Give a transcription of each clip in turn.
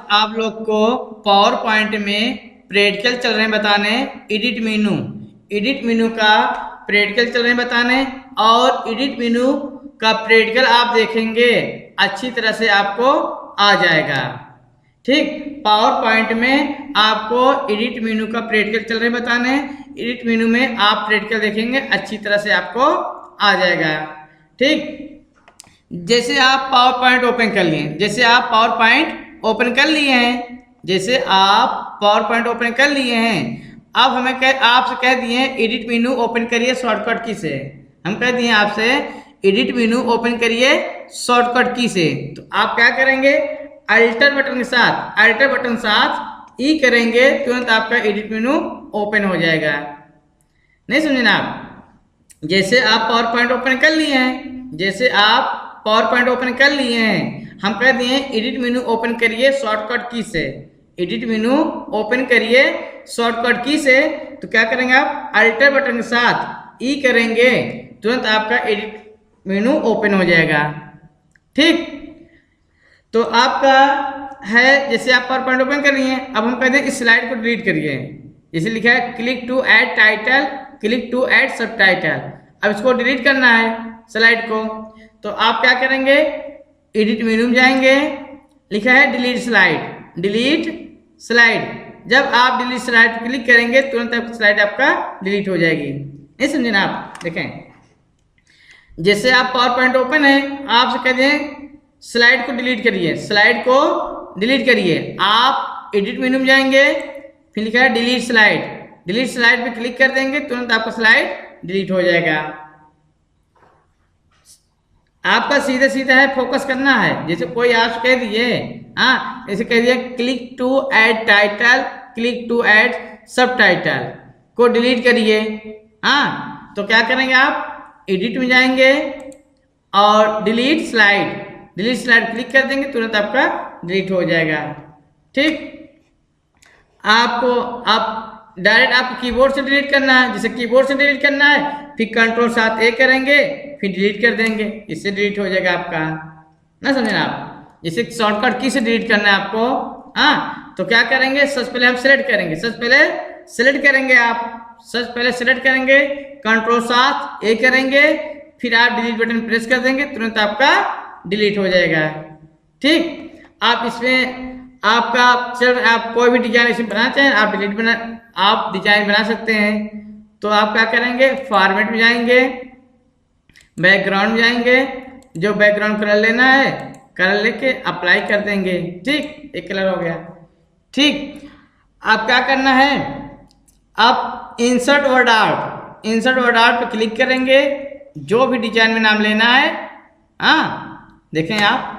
आप लोग को पावर पॉइंट में प्रैक्टिकल चल रहे हैं बताने एडिट मेनू का प्रैक्टिकल चल रहे हैं बताने और एडिट मेनू का प्रैक्टिकल आप देखेंगे अच्छी तरह से आपको आ जाएगा। ठीक, पावर पॉइंट में आपको एडिट मेनू का प्रैक्टिकल चल रहे हैं बताने, एडिट मेनू में आप प्रैक्टिकल देखेंगे अच्छी तरह से आपको आ जाएगा। ठीक, जैसे आप पावर पॉइंट ओपन कर लिए, जैसे आप पावर पॉइंट ओपन कर लिए हैं, जैसे आप पावर पॉइंट ओपन कर लिए हैं, अब हमें आपसे कह दिए एडिट मेनू ओपन करिए शॉर्टकट की से। हम कह दिए आपसे एडिट मेनू ओपन करिए शॉर्टकट की से, तो आप क्या करेंगे अल्टर बटन के साथ ई करेंगे, तुरंत आपका एडिट मेनू ओपन हो जाएगा। नहीं समझे ना आप? जैसे आप पावर पॉइंट ओपन कर लिए हैं, जैसे आप पावर पॉइंट ओपन कर लिए हैं, हम कह दिए एडिट मेनू ओपन करिए शॉर्टकट की से, एडिट मेनू ओपन करिए शॉर्टकट की से, तो क्या करेंगे आप अल्टर बटन के साथ ई करेंगे, तुरंत आपका एडिट मेनू ओपन हो जाएगा। ठीक, तो आपका है जैसे आप पावर पॉइंट ओपन कर रही हैं, अब हम कहते हैं इस स्लाइड को डिलीट करिए। जैसे लिखा है click to add title, click to add subtitle, अब इसको डिलीट करना है स्लाइड को, तो आप क्या करेंगे एडिट मेनू में जाएंगे, लिखा है डिलीट स्लाइड, जब आप डिलीट स्लाइड पर क्लिक करेंगे तुरंत स्लाइड आपका डिलीट हो जाएगी। नहीं समझे ना आप? देखें जैसे आप पावर पॉइंट ओपन है, आपसे कह दें स्लाइड को डिलीट करिए, स्लाइड को डिलीट करिए, आप एडिट मेनू में जाएंगे, फिर लिखा है डिलीट स्लाइड पे क्लिक कर देंगे, तुरंत आपका स्लाइड डिलीट हो जाएगा। आपका सीधा है फोकस करना है। जैसे कोई आप कह दिए हाँ, जैसे कह दिया click to add title, click to add subtitle को डिलीट करिए, हाँ, तो क्या करेंगे आप एडिट में जाएंगे और डिलीट स्लाइड क्लिक कर देंगे, तुरंत आपका डिलीट हो जाएगा। ठीक, आपको आप डायरेक्ट आपको कीबोर्ड से डिलीट करना है, जैसे कीबोर्ड से डिलीट करना है, फिर कंट्रोल साथ ए करेंगे, फिर डिलीट कर देंगे, इससे डिलीट हो जाएगा आपका। ना समझे ना आप? जैसे शॉर्टकट की से डिलीट करना है आपको, हाँ, तो क्या करेंगे सबसे पहले हम सिलेक्ट करेंगे, सबसे पहले सिलेक्ट करेंगे, कंट्रोल साथ ए करेंगे, फिर आप डिलीट बटन प्रेस कर देंगे, तुरंत आपका डिलीट हो जाएगा। ठीक, आप इसमें आपका आप कोई भी डिजाइन इसमें बनाना चाहें, आप डिजाइन बना सकते हैं। तो आप क्या करेंगे फॉर्मेट में जाएंगे, बैकग्राउंड में जाएंगे, जो बैकग्राउंड कलर लेना है कलर लेके अप्लाई कर देंगे। ठीक, एक कलर हो गया। ठीक, आप क्या करना है, आप इंसर्ट वर्ड आर्ट पर क्लिक करेंगे, जो भी डिजाइन में नाम लेना है, हाँ, देखें आप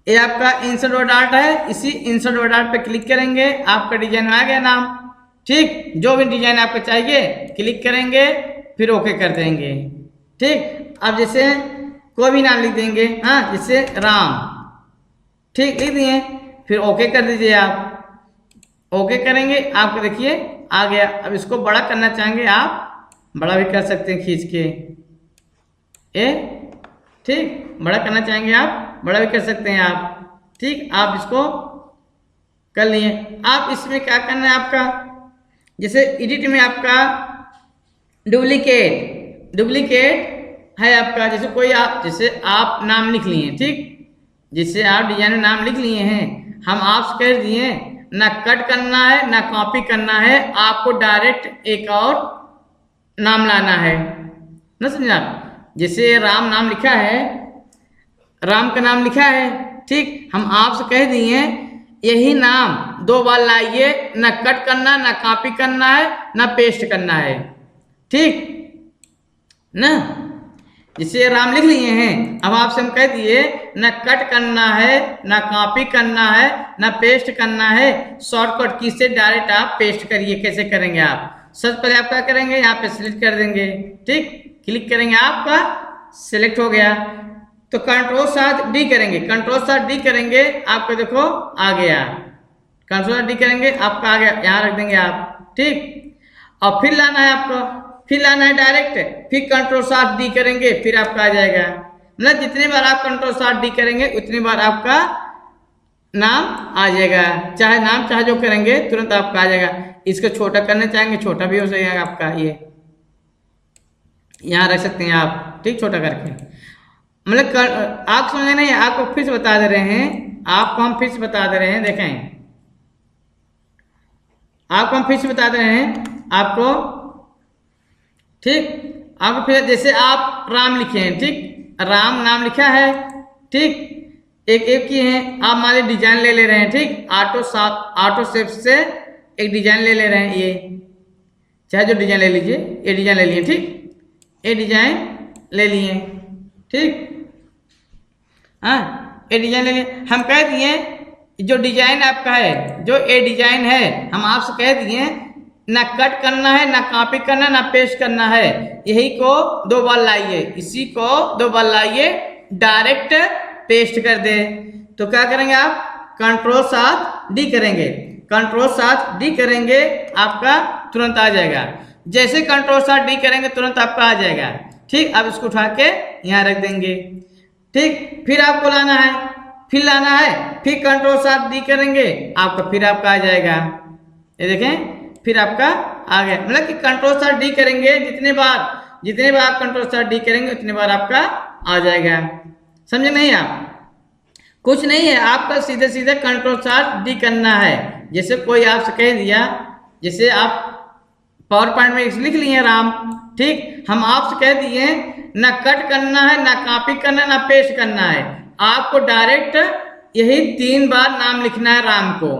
ये आपका इंसर्ट वर्ड आर्ट है, इसी इंसर्ट वर्ड आर्ट पे क्लिक करेंगे, आपका डिजाइन में आ गया नाम। ठीक, जो भी डिजाइन आपको चाहिए क्लिक करेंगे, फिर ओके कर देंगे। ठीक, अब जैसे कोई भी नाम लिख देंगे, हाँ, जैसे राम, ठीक, लिख दिए, फिर ओके कर दीजिए। आप ओके करेंगे, आपको देखिए आ गया। अब इसको बड़ा करना चाहेंगे आप बड़ा भी कर सकते हैं खींच के, ठीक, बड़ा करना चाहेंगे आप बड़ा भी कर सकते हैं आप। ठीक, आप इसको कर लिए। आप इसमें क्या करना है आपका, जैसे एडिट में आपका डुप्लीकेट है आपका, जैसे आप नाम लिख लिए, ठीक, जिससे आप डिजाइन में नाम लिख लिए हैं, हम आपसे कह दिए ना कट करना है ना कॉपी करना है, आपको डायरेक्ट एक और नाम लाना है। ना समझे आप? जैसे राम नाम लिखा है, राम का नाम लिखा है, ठीक, हम आपसे कह दिए यही नाम 2 बार लाइए, ना कट करना, ना कॉपी करना है, ना पेस्ट करना है। ठीक ना, जैसे राम लिख लिए हैं, अब आपसे हम कह दिए ना कट करना है, ना कॉपी करना है, ना पेस्ट करना है, शॉर्टकट की से डायरेक्ट आप पेस्ट करिए। कैसे करेंगे आप? सबसे पहले आप क्या करेंगे, यहाँ पे सिलेक्ट कर देंगे, ठीक, क्लिक करेंगे, आपका सिलेक्ट हो गया, तो कंट्रोल साथ डी करेंगे, आपको देखो आ गया, कंट्रोल डी करेंगे, आपका आ गया, यहाँ रख देंगे आप। ठीक, और फिर लाना है आपको, फिर लाना है डायरेक्ट, फिर कंट्रोल साथ डी करेंगे, फिर आपका आ जाएगा। मतलब जितनी बार आप कंट्रोल साथ डी करेंगे उतनी बार आपका नाम आ जाएगा, चाहे नाम चाहे जो करेंगे तुरंत आपका आ जाएगा। इसको छोटा करना चाहेंगे छोटा भी हो जाएगा आपका, ये यहाँ रख सकते हैं आप, ठीक, छोटा करके। मतलब आप समझे नहीं, आपको फिर से बता दे रहे हैं, आपको हम फिर से बता दे रहे हैं, देखें आपको हम फिर से बता दे रहे हैं आपको, ठीक। आपको फिर जैसे आप राम लिखे हैं, ठीक, राम नाम लिखा है, ठीक, एक एक की है, आप मान लीजिए डिजाइन ले ले रहे हैं, ठीक, ऑटो शेप से एक डिजाइन ले ले रहे हैं, ये चाहे जो डिजाइन ले लीजिए, ये डिजाइन ले लिए, ठीक, ये डिजाइन ले लिए, ठीक, हाँ, ये डिजाइन ले लिए। हम कह दिए जो डिजाइन आपका है, जो ये डिजाइन है, हम आपसे कह दिए ना कट करना है, ना कॉपी करना, ना पेस्ट करना है, यही को 2 बार लाइए, इसी को 2 बार लाइए, डायरेक्ट पेस्ट कर दे। तो क्या करेंगे आप, Ctrl+7D करेंगे, Ctrl+7D करेंगे, आपका तुरंत आ जाएगा। जैसे Ctrl+7D करेंगे तुरंत आपका आ जाएगा, ठीक। अब इसको उठा के यहाँ रख देंगे, ठीक। फिर आपको लाना है, फिर लाना है, फिर Ctrl+7D करेंगे, आपका फिर आपका आ जाएगा, ये देखें, फिर आपका आ गया। मतलब कि Ctrl+7D करेंगे जितने बार आप Ctrl+7D करेंगे उतने बार आपका आ जाएगा। समझे नहीं आप? कुछ नहीं है, आपका सीधे सीधे Ctrl+7D करना है। जैसे कोई आपसे कह दिया, जैसे आप पावर पॉइंट में लिख लिए राम, ठीक, हम आपसे कह दिए ना कट करना है, ना कॉपी करना है, ना पेस्ट करना है, आपको डायरेक्ट यही 3 बार नाम लिखना है राम को,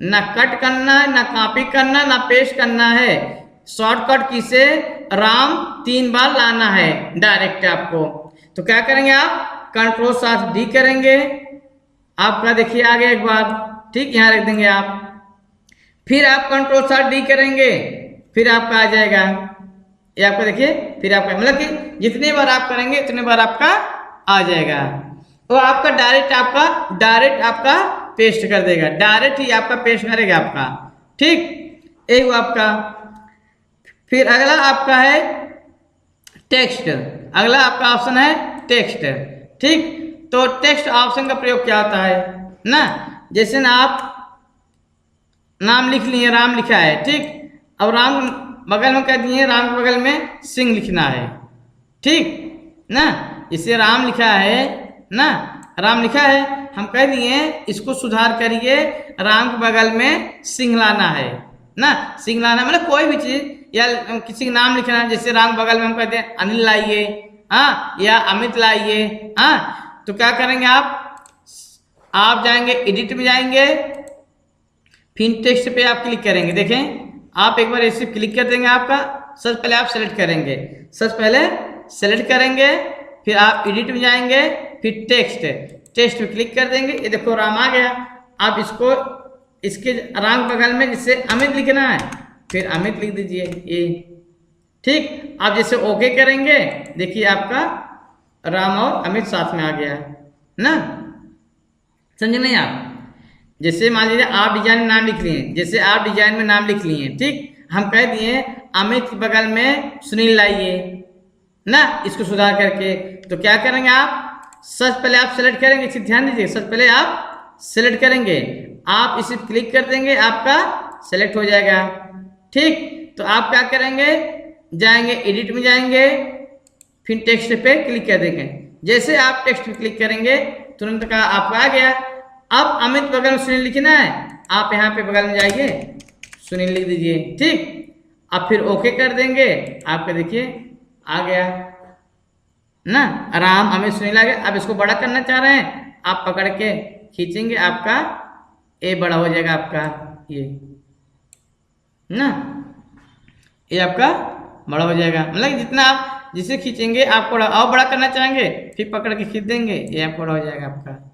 ना कट करना है, ना कॉपी करना, ना पेस्ट करना है, शॉर्टकट की से राम 3 बार लाना है डायरेक्ट आपको। तो क्या करेंगे आप, Ctrl+7D करेंगे, आपका देखिए आ गया एक बार, ठीक, यहाँ रख देंगे आप, फिर आप Ctrl+7D करेंगे, फिर आपका आ जाएगा, ये आपका देखिए, फिर आपका मतलब कि जितने बार आप करेंगे उतने बार आपका आ जाएगा। तो आपका डायरेक्ट आपका पेस्ट कर देगा, डायरेक्ट ही आपका पेस्ट करेगा आपका, ठीक, एक वो आपका। फिर अगला आपका है टेक्स्ट, अगला आपका ऑप्शन है टेक्स्ट, ठीक। तो टेक्स्ट ऑप्शन का प्रयोग क्या होता है ना, जैसे ना आप नाम लिख लिए, राम लिखा है, ठीक, अब राम बगल में कह दिए, राम के बगल में सिंह लिखना है, ठीक ना, इसे राम लिखा है ना, राम लिखा है, हम कह दिए इसको सुधार करिए, राम के बगल में सिंह लाना है ना, सिंह लाना मतलब कोई भी चीज या किसी का नाम लिखना है, जैसे राम बगल में हम कहते हैं अनिल लाइए, हाँ, या अमित लाइए, हाँ। तो क्या करेंगे आप जाएंगे एडिट में जाएंगे, फिर टेक्स्ट पे आप क्लिक करेंगे, देखें आप एक बार ऐसे क्लिक कर देंगे, आपका सबसे पहले आप सेलेक्ट करेंगे, सबसे पहले सेलेक्ट करेंगे, फिर आप एडिट में जाएंगे, फिर टेक्स्ट पे क्लिक कर देंगे, ये देखो राम आ गया। आप इसको इसके राम बगल में जिससे अमित लिखना है, फिर अमित लिख दीजिए, ये ठीक। आप जैसे ओके करेंगे, देखिए आपका राम और अमित साथ में आ गया ना, समझे नहीं आप? जैसे मान लीजिए आप डिजाइन में नाम लिख लिए, जैसे आप डिजाइन में नाम लिख लिए, ठीक, हम कह दिए अमित के बगल में सुनील लाइए ना, इसको सुधार करके। तो क्या करेंगे आप, सबसे पहले आप सेलेक्ट करेंगे, इसे ध्यान दीजिए, सबसे पहले आप सेलेक्ट करेंगे, आप इसे क्लिक कर देंगे, आपका सेलेक्ट हो जाएगा, ठीक। तो आप क्या करेंगे, जाएंगे एडिट में जाएंगे, फिर टेक्स्ट पे क्लिक कर देंगे, जैसे आप टेक्स्ट पे क्लिक करेंगे तुरंत का आपका आ गया। अब अमित बगल में सुनील लिखना है, आप यहाँ पे बगल में जाइए, सुनील लिख दीजिए, ठीक। अब फिर ओके कर देंगे, आपका देखिए आ गया ना, राम अमित सुनील आ गया। अब इसको बड़ा करना चाह रहे हैं, आप पकड़ के खींचेंगे, आपका ए बड़ा हो जाएगा, आपका ये ना, ये आपका बड़ा हो जाएगा। मतलब जितना आप जिसे खींचेंगे, आपको और बड़ा करना चाहेंगे, फिर पकड़ के खींच देंगे, ये आपका बड़ा हो जाएगा आपका।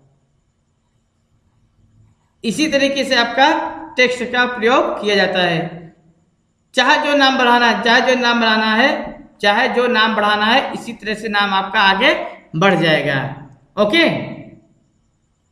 इसी तरीके से आपका टेक्स्ट का प्रयोग किया जाता है। चाहे जो नाम बढ़ाना है, चाहे जो नाम बढ़ाना है, इसी तरह से नाम आपका आगे बढ़ जाएगा। ओके।